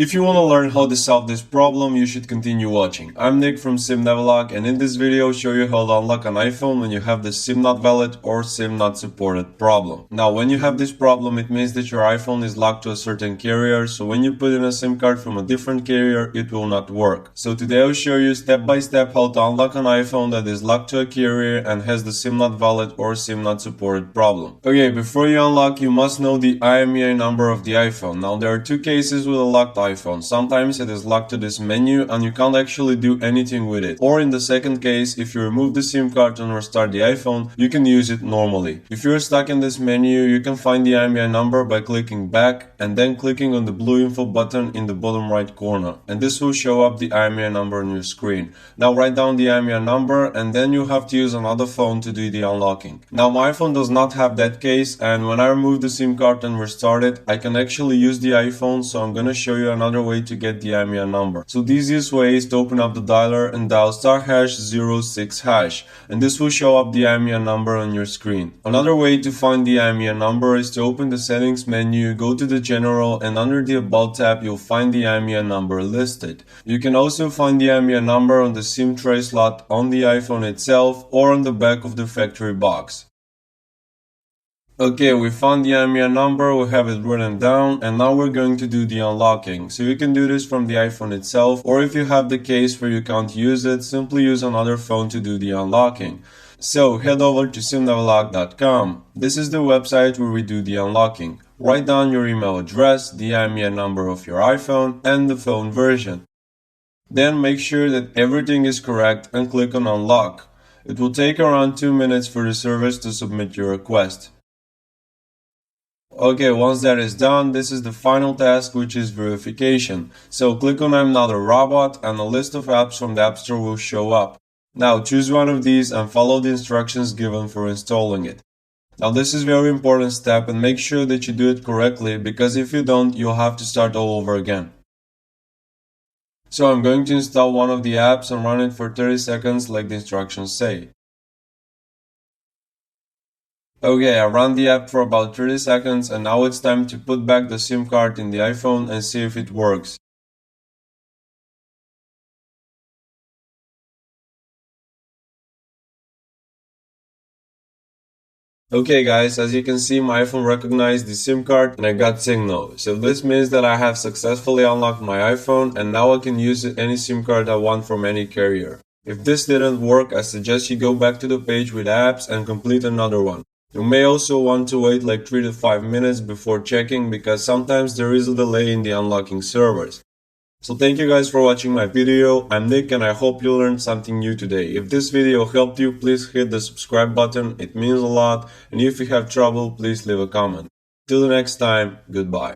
If you want to learn how to solve this problem, you should continue watching. I'm Nick from SimNeverlock, and in this video I'll show you how to unlock an iPhone when you have the SIM not valid or SIM not supported problem. Now, when you have this problem, it means that your iPhone is locked to a certain carrier, so when you put in a SIM card from a different carrier, it will not work. So today I'll show you step by step how to unlock an iPhone that is locked to a carrier and has the SIM not valid or SIM not supported problem. Okay, before you unlock, you must know the IMEI number of the iPhone. Now, there are two cases with a locked iPhone. Sometimes it is locked to this menu and you can't actually do anything with it. Or in the second case, if you remove the SIM card and restart the iPhone, you can use it normally. If you're stuck in this menu, you can find the IMEI number by clicking back and then clicking on the blue info button in the bottom right corner. And this will show up the IMEI number on your screen. Now write down the IMEI number and then you have to use another phone to do the unlocking. Now my iPhone does not have that case, and when I remove the SIM card and restart it, I can actually use the iPhone, so I'm gonna show you another way to get the IMEI number. So the easiest way is to open up the dialer and dial *#06#, and this will show up the IMEI number on your screen. Another way to find the IMEI number is to open the settings menu, go to the general, and under the about tab you'll find the IMEI number listed. You can also find the IMEI number on the SIM tray slot on the iPhone itself or on the back of the factory box. Okay, we found the IMEI number, we have it written down, and now we're going to do the unlocking. So you can do this from the iPhone itself, or if you have the case where you can't use it, simply use another phone to do the unlocking. So head over to SimNeverlock.com. This is the website where we do the unlocking. Write down your email address, the IMEI number of your iPhone, and the phone version. Then make sure that everything is correct and click on unlock. It will take around 2 minutes for the service to submit your request. Okay, once that is done, this is the final task, which is verification. So click on I'm not a robot and a list of apps from the App Store will show up. Now choose one of these and follow the instructions given for installing it. Now this is a very important step, and make sure that you do it correctly, because if you don't, you'll have to start all over again. So I'm going to install one of the apps and run it for 30 seconds like the instructions say. Okay, I ran the app for about 30 seconds and now it's time to put back the SIM card in the iPhone and see if it works. Okay guys, as you can see, my iPhone recognized the SIM card and I got signal. So this means that I have successfully unlocked my iPhone and now I can use any SIM card I want from any carrier. If this didn't work, I suggest you go back to the page with apps and complete another one. You may also want to wait like 3 to 5 minutes before checking, because sometimes there is a delay in the unlocking servers. So thank you guys for watching my video. I'm Nick and I hope you learned something new today. If this video helped you, please hit the subscribe button, it means a lot, and if you have trouble, please leave a comment. Till the next time, goodbye.